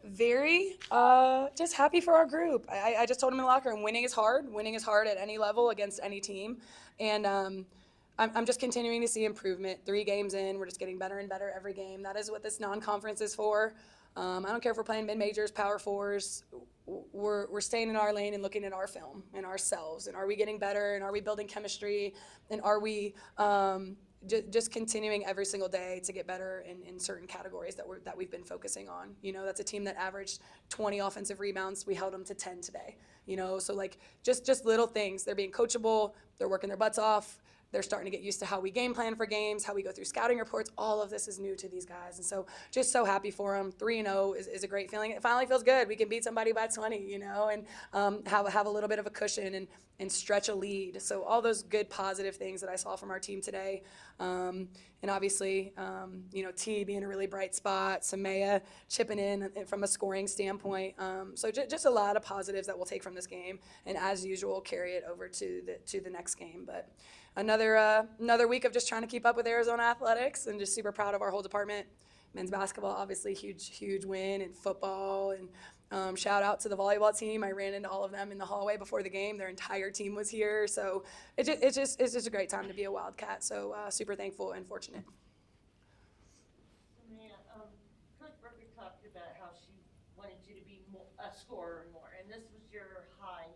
Very just happy for our group. I just told him in the locker room, winning is hard. Winning is hard at any level against any team. And I'm just continuing to see improvement. 3 games in, we're just getting better and better every game. That is what this non-conference is for. I don't care if we're playing mid-majors, power fours. We're staying in our lane and looking at our film and ourselves. And are we getting better? And are we building chemistry? And are we just continuing every single day to get better in certain categories that we've been focusing on. That's a team that averaged 20 offensive rebounds. We held them to 10 today. So like just little things. They're being coachable. They're working their butts off. They're starting to get used to how we game plan for games, how we go through scouting reports. All of this is new to these guys. And so just so happy for them. 3-0 is a great feeling. It finally feels good. We can beat somebody by 20, and have a little bit of a cushion and stretch a lead. So all those good positive things that I saw from our team today. And obviously, T being a really bright spot, Sumayah chipping in from a scoring standpoint. So just a lot of positives that we'll take from this game. And as usual, carry it over to the next game. But another week of just trying to keep up with Arizona athletics, and just super proud of our whole department. Men's basketball, obviously, huge win, and football, and shout out to the volleyball team. I ran into all of them in the hallway before the game. Their entire team was here, so it's just a great time to be a Wildcat. So super thankful and fortunate. Coach Burke talked about how she wanted you to be a scorer more, and this was your high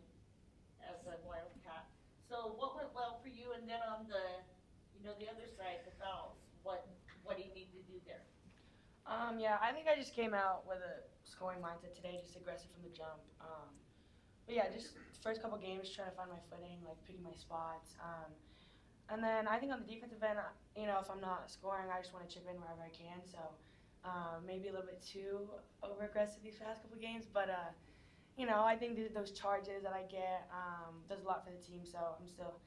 as a Wildcat. So what went well for you, and then on the other side, the fouls, what do you need to do there? Yeah, I think I just came out with a scoring mindset today, just aggressive from the jump. But yeah, just first couple games trying to find my footing, like picking my spots. And then I think on the defensive end, if I'm not scoring, I just want to chip in wherever I can. So maybe a little bit too over aggressive these past couple games, but I think those charges that I get does a lot for the team. So I'm still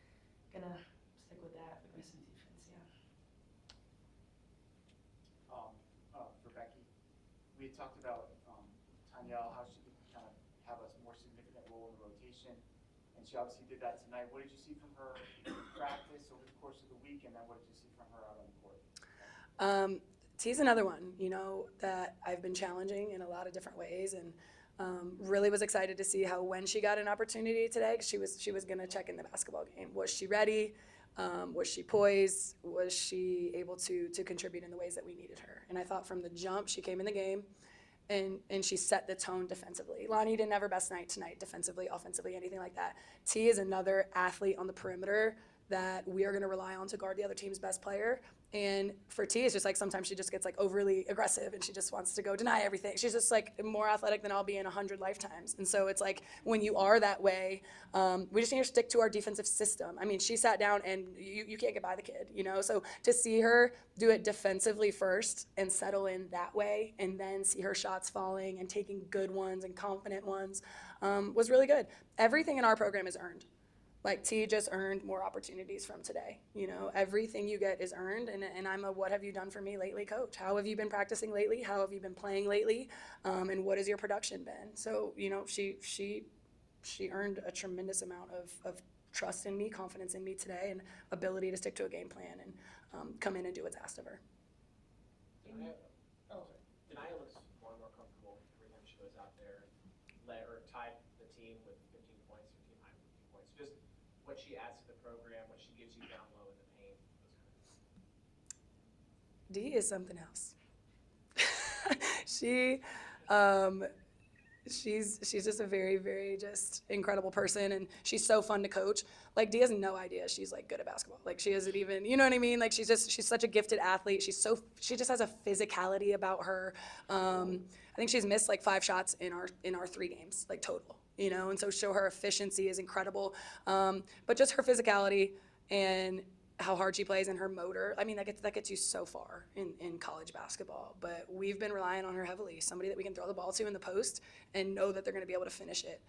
gonna stick with that aggressive defense. Yeah. For Becky, we had talked about Tanyuel, how she could kind of have a more significant role in the rotation, and she obviously did that tonight. What did you see from her in practice over the course of the week, and then what did you see from her out on the court? T's another one, that I've been challenging in a lot of different ways, and really was excited to see how when she got an opportunity today, 'cause she was going to check in the basketball game. Was she ready? Was she poised? Was she able to contribute in the ways that we needed her? And I thought from the jump, she came in the game and she set the tone defensively. Lonnie didn't have her best night tonight defensively, offensively, anything like that. T is another athlete on the perimeter that we are going to rely on to guard the other team's best player. And for T, it's just like sometimes she just gets like overly aggressive and she just wants to go deny everything. She's just like more athletic than I'll be in 100 lifetimes. And so it's like when you are that way, we just need to stick to our defensive system. I mean, she sat down and you can't get by the kid, So to see her do it defensively first and settle in that way, and then see her shots falling and taking good ones and confident ones was really good. Everything in our program is earned. Like T just earned more opportunities from today. Everything you get is earned, and I'm a what have you done for me lately coach. How have you been practicing lately? How have you been playing lately? And what has your production been? So, she earned a tremendous amount of trust in me, confidence in me today, and ability to stick to a game plan and come in and do what's asked of her. Denial looks more and more comfortable every time she goes out there, led or tied the team with 15 points, or team high 15 points. Just what she adds to the program, what she gives you down low in the paint, those kind of things. D is something else. She's just a very, very just incredible person, and she's so fun to coach. Like D has no idea she's like good at basketball. Like she isn't even, you know what I mean? Like she's such a gifted athlete. She just has a physicality about her. I think she's missed like 5 shots in our 3 games, like total. And so her efficiency is incredible. But just her physicality and how hard she plays and her motor, I mean, that gets you so far in college basketball. But we've been relying on her heavily, somebody that we can throw the ball to in the post and know that they're going to be able to finish it.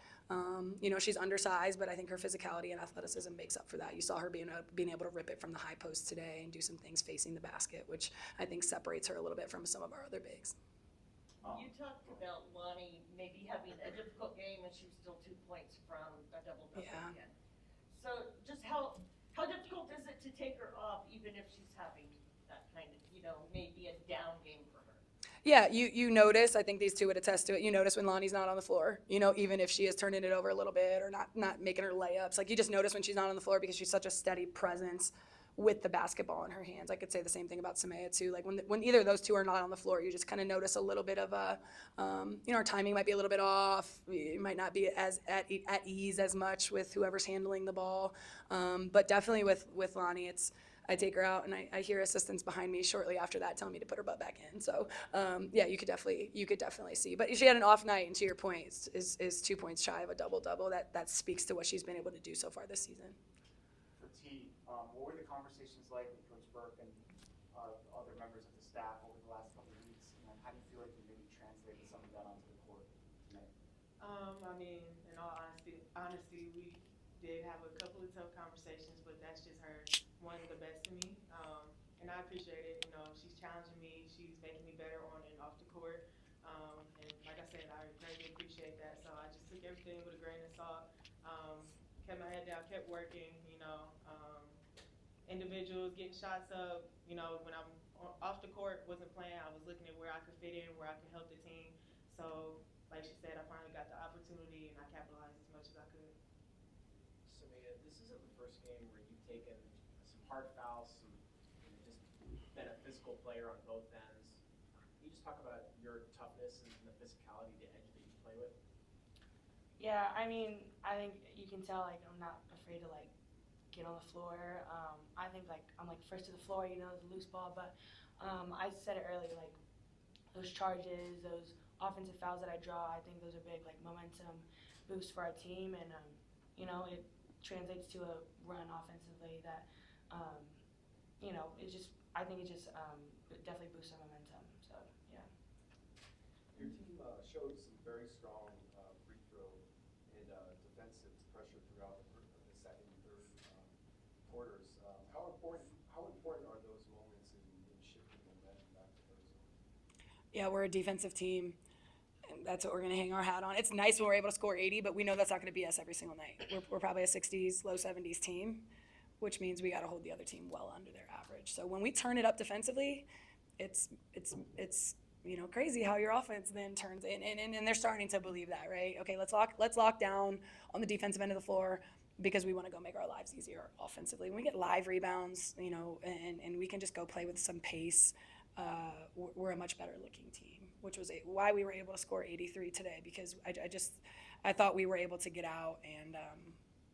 She's undersized, but I think her physicality and athleticism makes up for that. You saw her being able to rip it from the high post today and do some things facing the basket, which I think separates her a little bit from some of our other bigs. You talked about Lonnie maybe having a difficult game, and she was still 2 points from a double-double again. So just how difficult is it to take her off, even if she's having that kind of, maybe a down game for her? Yeah, you notice. I think these two would attest to it. You notice when Lonnie's not on the floor. Even if she is turning it over a little bit or not making her layups. Like you just notice when she's not on the floor because she's such a steady presence with the basketball in her hands. I could say the same thing about Sumayah too. Like when either of those two are not on the floor, you just kind of notice a little bit of a, our timing might be a little bit off. You might not be as at ease as much with whoever's handling the ball. But definitely with Lonnie, I take her out and I hear assistants behind me shortly after that telling me to put her butt back in. So yeah, you could definitely see. But she had an off night, and to your point, is 2 points shy of a double-double. That speaks to what she's been able to do so far this season. For T, what were the conversations like with Coach Burke and other members of the staff over the last couple of weeks? And how do you feel like you maybe translated some of that onto the court tonight? I mean, in all honesty, we did have a couple of tough conversations, but that's just her wanting the best for me. And I appreciate it. She's challenging me. She's making me better on and off the court. And like I said, I greatly appreciate that. So I just took everything with a grain of salt. Kept my head down, kept working. Individuals getting shots up. When I'm off the court, wasn't playing. I was looking at where I could fit in, where I could help the team. So, like she said, I finally got the opportunity and I capitalized as much as I could. Sumayah, this isn't the first game where you've taken some hard fouls, just been a physical player on both ends. Can you just talk about your toughness and the physicality, the edge that you play with? Yeah, I mean, I think you can tell, like, I'm not afraid to, like, get on the floor. I think, like, I'm, like, first to the floor, the loose ball. But I said it earlier, like, those charges, those offensive fouls that I draw, I think those are big, like, momentum boosts for our team. And, it translates to a run offensively that, I think it just definitely boosts our momentum. So, yeah. Your team showed some very strong free throw and defensive pressure throughout the second and third quarters. How important are those moments in shifting momentum back to Arizona? Yeah, we're a defensive team. And that's what we're going to hang our hat on. It's nice when we're able to score 80, but we know that's not going to be us every single night. We're probably a 60s, low 70s team, which means we got to hold the other team well under their average. So when we turn it up defensively, it's crazy how your offense then turns in, and they're starting to believe that, right? Okay, let's lock down on the defensive end of the floor because we want to go make our lives easier offensively. When we get live rebounds, and we can just go play with some pace, we're a much better looking team, which was why we were able to score 83 today, because I thought we were able to get out and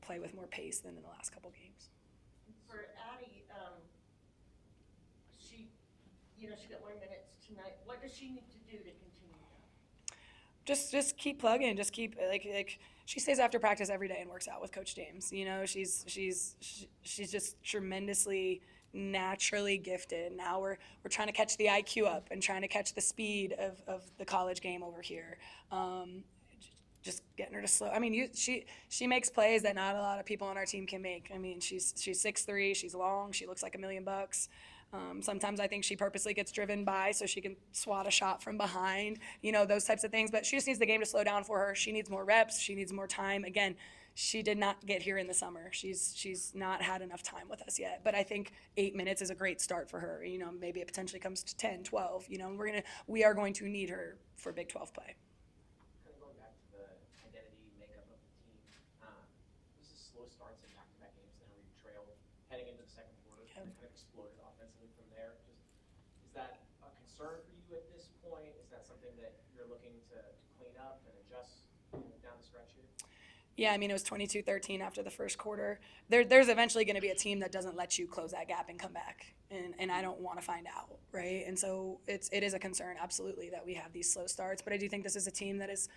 play with more pace than in the last couple games. For Addie, she got more minutes tonight. What does she need to do to continue that? Just keep plugging. Just keep like she stays after practice every day and works out with Coach James. She's just tremendously naturally gifted. Now we're trying to catch the IQ up and trying to catch the speed of the college game over here. Just getting her to slow. I mean, she makes plays that not a lot of people on our team can make. I mean, she's 6'3", she's long, she looks like $1 million. Sometimes I think she purposely gets driven by so she can swat a shot from behind, those types of things. But she just needs the game to slow down for her. She needs more reps. She needs more time. Again, she did not get here in the summer. She's not had enough time with us yet. But I think 8 minutes is a great start for her. Maybe it potentially comes to 10, 12. We are going to need her for Big 12 play. Kind of going back to the identity makeup of the team. This is slow starts in back-to-back games now where you trail heading into the second quarter. Yep. And kind of exploded offensively from there. Is that a concern for you at this point? Is that something that you're looking to clean up and adjust down the stretch here? Yeah, I mean, it was 22-13 after the first quarter. There's eventually going to be a team that doesn't let you close that gap and come back, and I don't want to find out, right? And so it is a concern, absolutely, that we have these slow starts. But I do think this is a team that is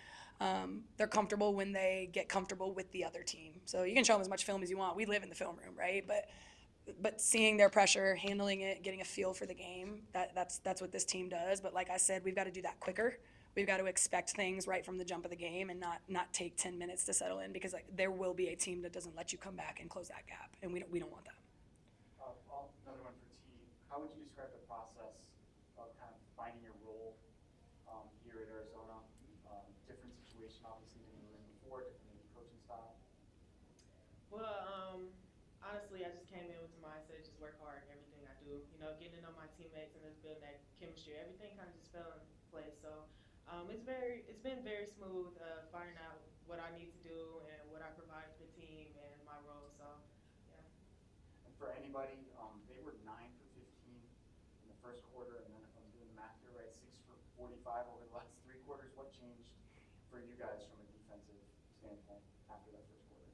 they're comfortable when they get comfortable with the other team. So you can show them as much film as you want. We live in the film room, right? But seeing their pressure, handling it, getting a feel for the game, that's what this team does. But like I said, we've got to do that quicker. We've got to expect things right from the jump of the game and not take 10 minutes to settle in, because there will be a team that doesn't let you come back and close that gap, and we don't want that. Another one for T. How would you describe the process of kind of finding your role here at Arizona? Different situation, obviously, than you were in before, different maybe coaching style. Well, honestly, I just came in with the mindset, just work hard in everything I do. Getting to know my teammates and just building that chemistry. Everything kind of just fell in play. So it's been very smooth finding out what I need to do and what I provide for the team and my role. So yeah. And for anybody, they were 9 for 15 in the first quarter, and then if I'm doing the math here right, 6 for 45 over the last 3 quarters. What changed for you guys from a defensive standpoint after that first quarter?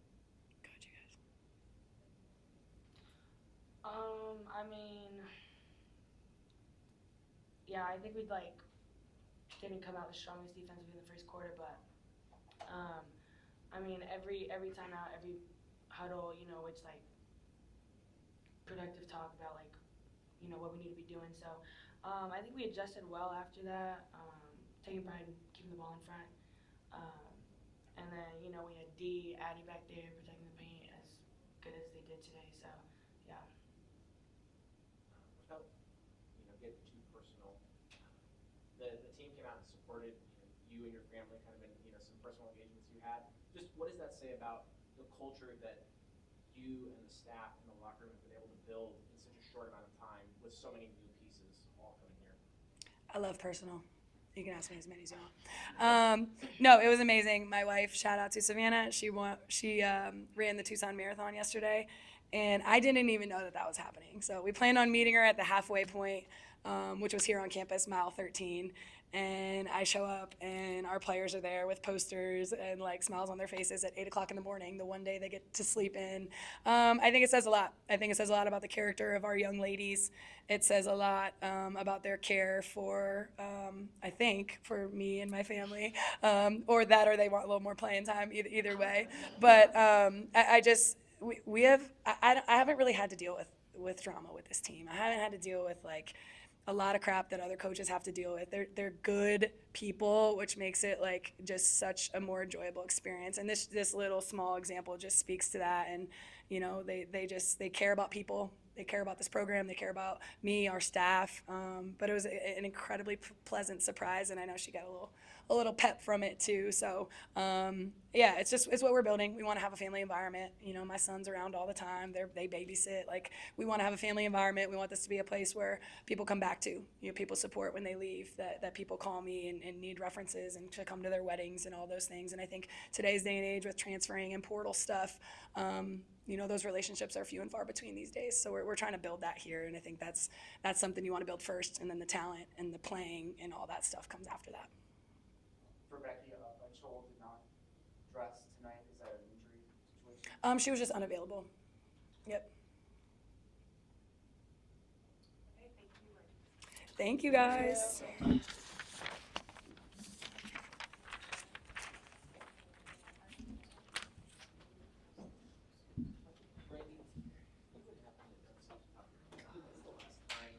Go ahead, you guys. I mean, yeah, I think we'd didn't come out the strongest defensively in the first quarter, but I mean, every time out, every huddle, it's productive talk about what we need to be doing. So I think we adjusted well after that, taking pride in keeping the ball in front, and then we had Addie back there protecting the paint as good as they did today. So yeah. Without getting too personal, the team came out and supported you and your family, kind of in some personal engagements you had. Just what does that say about the culture that you and the staff and the locker room have been able to build in such a short amount of time with so many new pieces all coming here? I love personal. You can ask me as many as you want. No, it was amazing. My wife, shout out to Sumayah, she ran the Tucson Marathon yesterday, and I didn't even know that was happening. So we planned on meeting her at the halfway point, which was here on campus, mile 13. And I show up, and our players are there with posters and smiles on their faces at 8 o'clock in the morning, the one day they get to sleep in. I think it says a lot. I think it says a lot about the character of our young ladies. It says a lot about their care for, I think, for me and my family, or they want a little more playing time. Either way, but I haven't really had to deal with drama with this team. I haven't had to deal with a lot of crap that other coaches have to deal with. They're good people, which makes it just such a more enjoyable experience. And this little small example just speaks to that. And they care about people. They care about this program. They care about me, our staff. But it was an incredibly pleasant surprise, and I know she got a little pep from it too. So yeah, it's what we're building. We want to have a family environment. My son's around all the time. They babysit. We want to have a family environment. We want this to be a place where people come back to. People support when they leave. That people call me and need references and to come to their weddings and all those things. And I think today's day and age with transferring and portal stuff, those relationships are few and far between these days. So we're trying to build that here, and I think that's something you want to build first, and then the talent and the playing and all that stuff comes after that. For Becky, Joel did not dress tonight. Is that an injury situation? She was just unavailable. Yep. Okay, thank you. Thank you, guys.